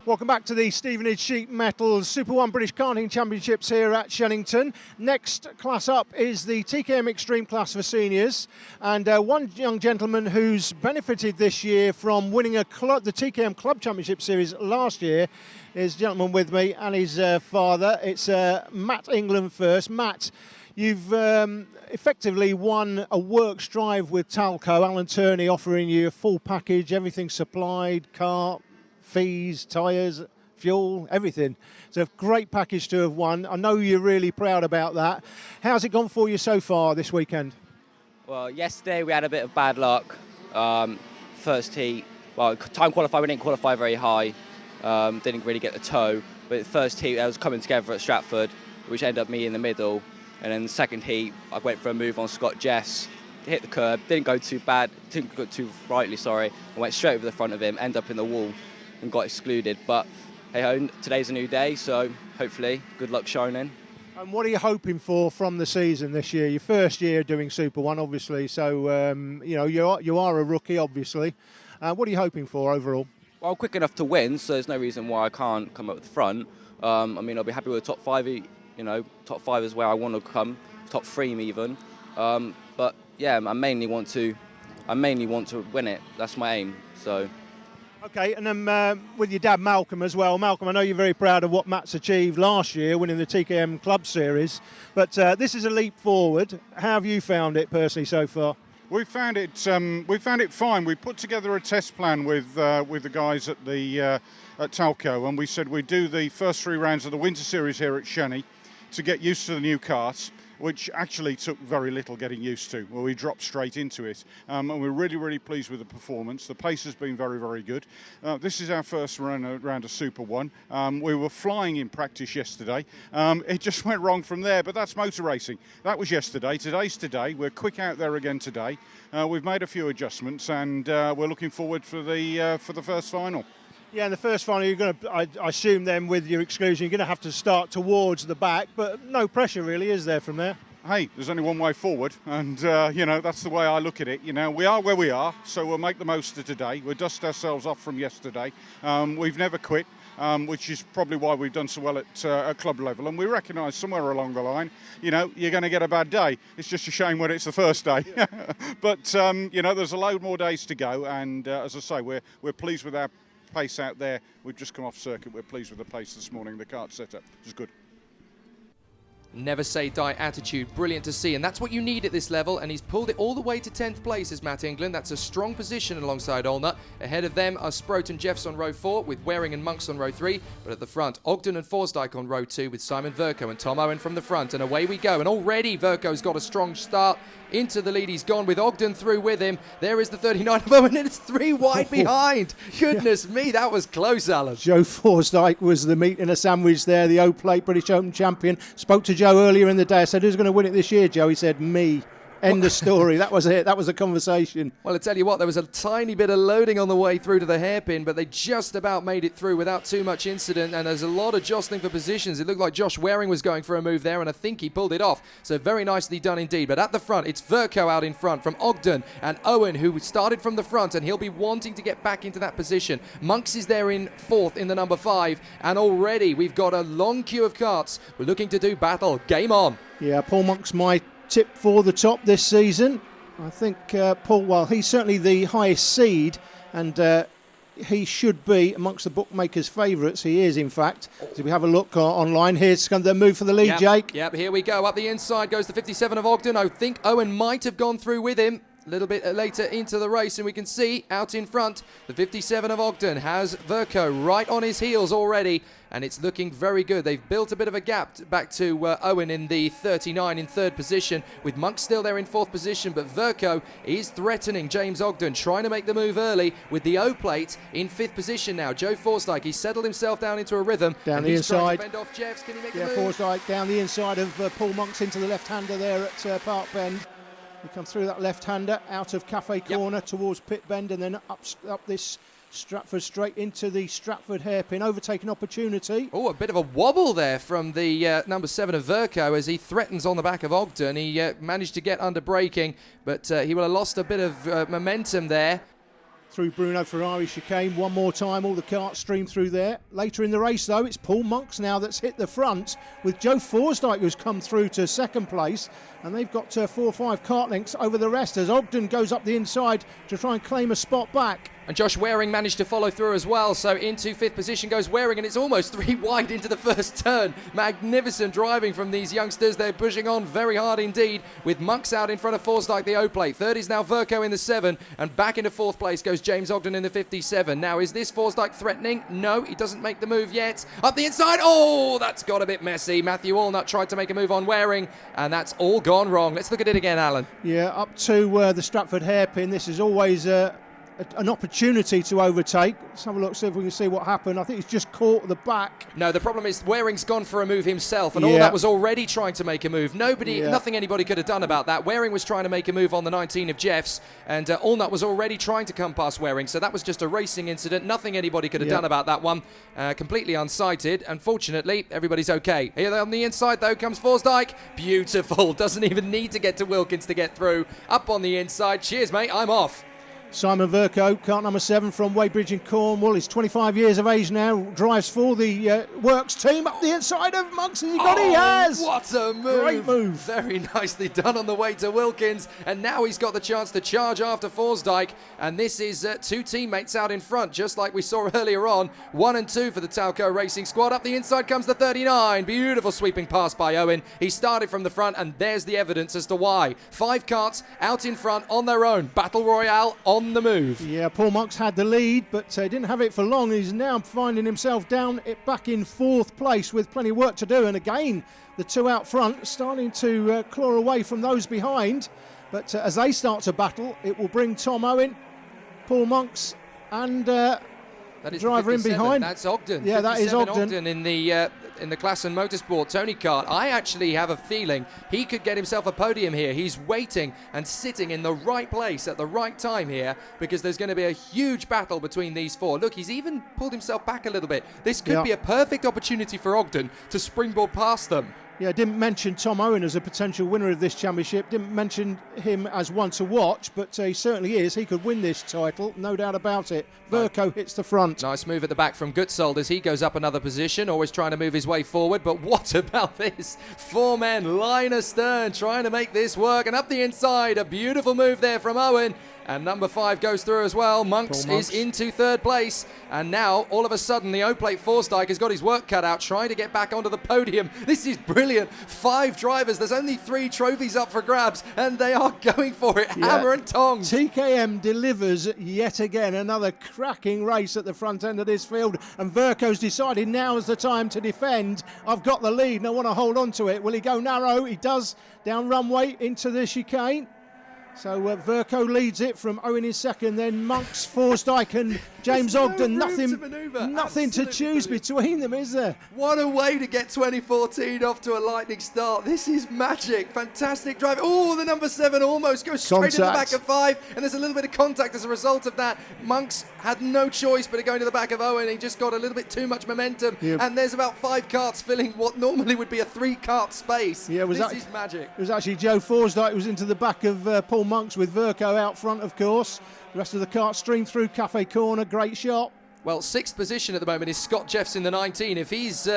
Welcome back to the Stevenage Sheet Metal Super 1 British Karting Championships here at Shellington. Next class up is the TKM Extreme class for seniors, and one young gentleman who's benefited this year from winning the TKM Club Championship Series last year is a gentleman with me and his father. It's Matt England first. Matt, you've effectively won a works drive with Talco, Alan Turney offering you a full package, everything supplied, car, fees, tyres, fuel, everything. It's a great package to have won. I know you're really proud about that. How's it gone for you so far this weekend? Well, yesterday we had a bit of bad luck. First heat, well, time qualify, we didn't qualify very high. Didn't really get the toe. But the first heat, I was coming together at Stratford, which ended up me in the middle. And then the second heat, I went for a move on Scott Jess, hit the curb, didn't go too rightly, sorry. I went straight over the front of him, ended up in the wall and got excluded. But hey ho, today's a new day, so hopefully good luck shining. And what are you hoping for from the season this year? Your first year doing Super 1, obviously, so you know you are a rookie, obviously. What are you hoping for overall? Well, I'm quick enough to win, so there's no reason why I can't come up the front. I mean, I'll be happy with the top 5. You know, top 5 is where I want to come, top 3 even. But yeah, I mainly want to win it. That's my aim. So. Okay, and then with your dad Malcolm as well. Malcolm, I know you're very proud of what Matt's achieved last year, winning the TKM Club Series, but this is a leap forward. How have you found it personally so far? We found it fine. We put together a test plan with the guys at Talco, and we said we'd do the first 3 rounds of the Winter Series here at Shenny to get used to the new karts, which actually took very little getting used to. Well, we dropped straight into it, and we're really, really pleased with the performance. The pace has been very, very good. This is our first round of Super 1. We were flying in practice yesterday. It just went wrong from there, but that's motor racing. That was yesterday. Today's today. We're quick out there again today. We've made a few adjustments, and we're looking forward for the first final. Yeah, in the first final, you're going to, I assume then with your exclusion, you're going to have to start towards the back, but no pressure really, is there, from there? Hey, there's only one way forward, and, you know, that's the way I look at it. You know, we are where we are, so we'll make the most of today. We'll dust ourselves off from yesterday. We've never quit, which is probably why we've done so well at club level, and we recognise somewhere along the line, you know, you're going to get a bad day. It's just a shame when it's the first day. But, you know, there's a load more days to go, and as I say, we're pleased with our pace out there. We've just come off circuit. We're pleased with the pace this morning. The kart setup was good. Never say die attitude, brilliant to see, and that's what you need at this level, and he's pulled it all the way to 10th place as Matt England. That's a strong position alongside Olnut. Ahead of them are Sproat and Jeffs on row 4, with Waring and Monks on row 3, but at the front, Ogden and Forsdyke on row 2, with Simon Verco and Tom Owen from the front, and away we go. And already Verco's got a strong start into the lead. He's gone with Ogden through with him. There is the 39 of Owen, and it's 3 wide behind. Goodness me, that was close, Alan. Joe Forsdyke was the meat in a sandwich there, the O-Plate British Open champion. Spoke to Joe earlier in the day. I said, who's going to win it this year, Joe? He said, me. End of story. That was it. That was a conversation. Well, I tell you what, there was a tiny bit of loading on the way through to the hairpin, but they just about made it through without too much incident, and there's a lot of jostling for positions. It looked like Josh Waring was going for a move there, and I think he pulled it off. So very nicely done indeed. But at the front, it's Verco out in front from Ogden, and Owen, who started from the front, and he'll be wanting to get back into that position. Monks is there in 4th in the number 5, and already we've got a long queue of karts. We're looking to do battle. Game on. Yeah, Paul Monks might tip for the top this season. I think Paul, well, he's certainly the highest seed, and he should be amongst the bookmakers' favourites. He is, in fact. So we have a look online. Here's the move for the lead, Jake. Yep, here we go. Up the inside goes the 57 of Ogden. I think Owen might have gone through with him a little bit later into the race, and we can see out in front the 57 of Ogden has Verco right on his heels already, and it's looking very good. They've built a bit of a gap back to Owen in the 39 in 3rd position, with Monk still there in 4th position, but Verco is threatening James Ogden, trying to make the move early with the O-Plate in 5th position now. Joe Forsdyke, he's settled himself down into a rhythm. Down the inside. Fend off Jeffs. Can he make the move? Forsdyke down the inside of Paul Monks into the left-hander there at Park Bend. We come through that left-hander, out of Cafe Corner towards Pit Bend, and then up this Stratford straight into the Stratford hairpin, overtaking opportunity. Oh, a bit of a wobble there from the number 7 of Verco as he threatens on the back of Ogden. He managed to get under braking, but he will have lost a bit of momentum there. through Bruno Ferrari chicane one more time. All the karts stream through there. Later in the race, though, it's Paul Monks now that's hit the front, with Joe Forsdyke, who's come through to second place, and they've got 4 or 5 kart lengths over the rest as Ogden goes up the inside to try and claim a spot back. And Josh Waring managed to follow through as well, so into 5th position goes Waring, and it's almost 3 wide into the first turn. Magnificent driving from these youngsters. They're pushing on very hard indeed, with Monks out in front of Forsdyke, the O-plate. 3rd is now Verco in the 7, and back into 4th place goes James Ogden in the 57. Now, is this Forsdyke threatening? No, he doesn't make the move yet. Up the inside, oh, that's got a bit messy. Matthew Allnut tried to make a move on Waring, and that's all gone wrong. Let's look at it again, Alan. Yeah, up to the Stratford hairpin. This is always an opportunity to overtake. Let's have a look, see if we can see what happened. I think he's just caught the back. No, the problem is Waring's gone for a move himself, and all that was already trying to make a move. Nothing anybody could have done about that. Waring was trying to make a move on the 19 of Jeff's, and Allnut was already trying to come past Waring, so that was just a racing incident. Nothing anybody could have done about that one. Completely unsighted. Unfortunately, everybody's okay. Here on the inside, though, comes Forsdyke. Beautiful. Doesn't even need to get to Wilkins to get through. Up on the inside. Cheers, mate. I'm off. Simon Verco, kart number 7 from Weybridge in Cornwall. He's 25 years of age now, drives for the Works team up the inside of Monks, and he has! What a move! Great move. Very nicely done on the way to Wilkins, and now he's got the chance to charge after Forsdyke, and this is 2 teammates out in front, just like we saw earlier on. 1 and 2 for the Talco Racing squad. Up the inside comes the 39. Beautiful sweeping pass by Owen. He started from the front, and there's the evidence as to why. 5 karts out in front on their own. Battle Royale on the move. Yeah, Paul Monks had the lead, but didn't have it for long. He's now finding himself back in 4th place with plenty of work to do. And again, the 2 out front starting to claw away from those behind. But as they start to battle, it will bring Tom Owen, Paul Monks, and that is driver in behind. That's Ogden. Yeah, that is Ogden. In the Class and Motorsport Tony Kart. I actually have a feeling he could get himself a podium here. He's waiting and sitting in the right place at the right time here, because there's going to be a huge battle between these 4. Look, he's even pulled himself back a little bit. This could be a perfect opportunity for Ogden to springboard past them. Yeah, didn't mention Tom Owen as a potential winner of this championship. Didn't mention him as one to watch, but he certainly is. He could win this title, no doubt about it. Verco hits the front. Nice move at the back from Gutsold as he goes up another position, always trying to move his way forward. But what about this? 4 men, line astern, trying to make this work. And up the inside, a beautiful move there from Owen. And number 5 goes through as well. Monks is into 3rd place. And now, all of a sudden, the O-plate Forsdyke has got his work cut out, trying to get back onto the podium. This is brilliant. 5 drivers. There's only 3 trophies up for grabs, and they are going for it. Yeah. Hammer and tongs. TKM delivers yet again. Another cracking race at the front end of this field. And Verco's decided now is the time to defend. I've got the lead and I want to hold on to it. Will he go narrow? He does. Down runway into the chicane. So Verco leads it from Owen in 2nd, then Monks, Forsdyke and James Ogden. Nothing to choose between them, is there? What a way to get 2014 off to a lightning start. This is magic. Fantastic drive. Oh, the number 7 almost goes straight into the back of 5, and there's a little bit of contact as a result of that. Monks had no choice but to go into the back of Owen. He just got a little bit too much momentum, and there's about 5 karts filling what normally would be a 3-kart space. Yeah, this is magic. It was actually Joe Forsdyke who was into the back of Paul Monks, with Verco out front, of course. The rest of the kart stream through Cafe Corner. Great shot. Well, 6th position at the moment is Scott Jeffs in the 19. If he's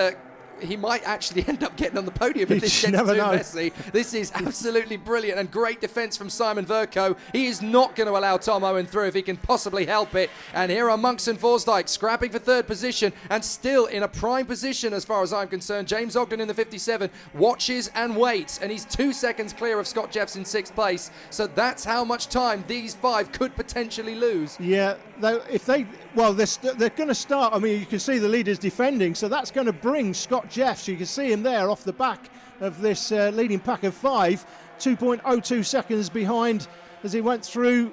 he might actually end up getting on the podium if this gets too messy. This is absolutely brilliant, and great defence from Simon Verco. He is not going to allow Tom Owen through if he can possibly help it. And here are Monks and Forsdyke scrapping for 3rd position, and still in a prime position as far as I'm concerned. James Ogden in the 57 watches and waits, and he's 2 seconds clear of Scott Jeffs in 6th place. So that's how much time these 5 could potentially lose. Yeah, they're going to start. I mean, you can see the leaders defending, so that's going to bring Scott Jeffs. You can see him there off the back of this leading pack of 5, 2.02 seconds behind as he went through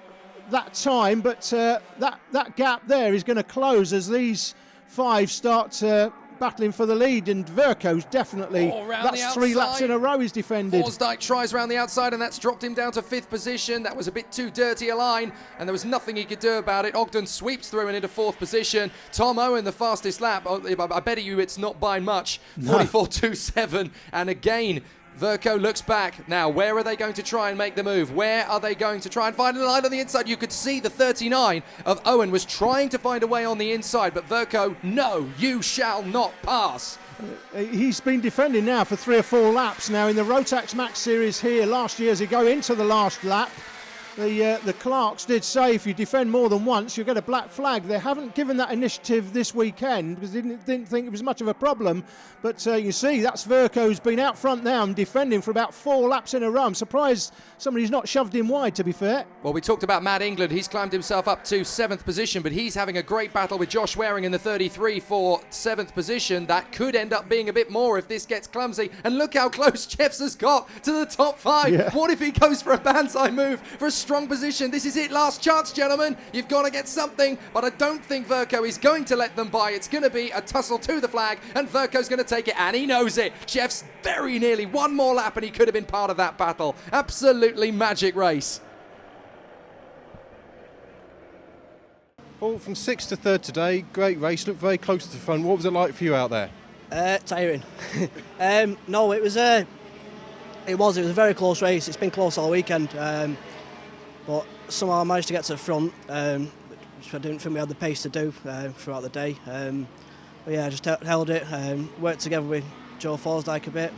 that time. But that gap there is going to close as these 5 start battling for the lead, and Verco's definitely, that's 3 laps in a row he's defended. Forsdyke tries round the outside, and that's dropped him down to 5th position. That was a bit too dirty a line, and there was nothing he could do about it. Ogden sweeps through and into 4th position. Tom Owen, the fastest lap. I bet you it's not by much. 44.27, and again, Verco looks back. Now, where are they going to try and make the move? Where are they going to try and find a line on the inside? You could see the 39 of Owen was trying to find a way on the inside, but Verco, no, you shall not pass. He's been defending now for 3 or 4 laps now in the Rotax Max Series here last year as he go into the last lap. The Clarks did say if you defend more than once, you get a black flag. They haven't given that initiative this weekend because they didn't think it was much of a problem. But you see, that's Verco's been out front now and defending for about 4 laps in a row. I'm surprised somebody's not shoved him wide, to be fair. Well, we talked about Matt England. He's climbed himself up to 7th position, but he's having a great battle with Josh Waring in the 33 for 7th position. That could end up being a bit more if this gets clumsy. And look how close Jeffs has got to the top 5. Yeah. What if he goes for a banzai move for a strong position? This is it, last chance, gentlemen. You've got to get something, but I don't think Verco is going to let them by. It's going to be a tussle to the flag, and Verco's going to take it, and he knows it. Jeffs very nearly one more lap, and he could have been part of that battle. Absolutely magic race. Well, from 6th to 3rd today, great race, looked very close to the front. What was it like for you out there? Tiring. No, it was a very close race. It's been close all weekend, but somehow I managed to get to the front, which I didn't think we had the pace to do throughout the day. But yeah, I just held it, worked together with Joe Forsdyke a bit.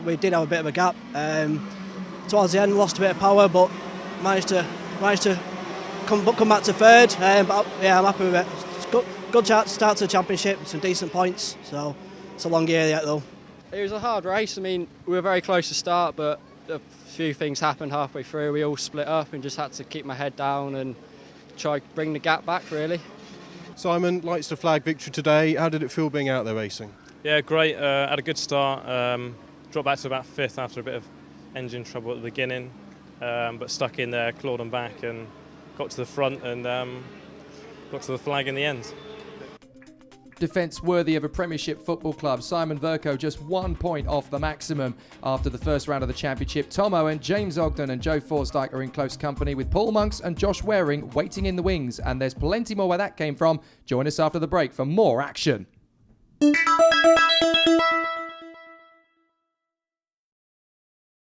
We did have a bit of a gap. Towards the end, lost a bit of power, but managed to come back to 3rd. But yeah, I'm happy with it. It's good start to the championship, some decent points. So it's a long year yet, though. It was a hard race. I mean, we were very close to start, but a few things happened halfway through. We all split up and just had to keep my head down and try to bring the gap back, really. Simon, lights to flag victory today. How did it feel being out there racing? Yeah, great. Had a good start. Dropped back to about 5th after a bit of engine trouble at the beginning, but stuck in there, clawed them back and got to the front and got to the flag in the end. Defence worthy of a Premiership football club. Simon Verco just 1 point off the maximum after the first round of the championship. Tom Owen, James Ogden and Joe Forsdyke are in close company with Paul Monks and Josh Waring waiting in the wings. And there's plenty more where that came from. Join us after the break for more action.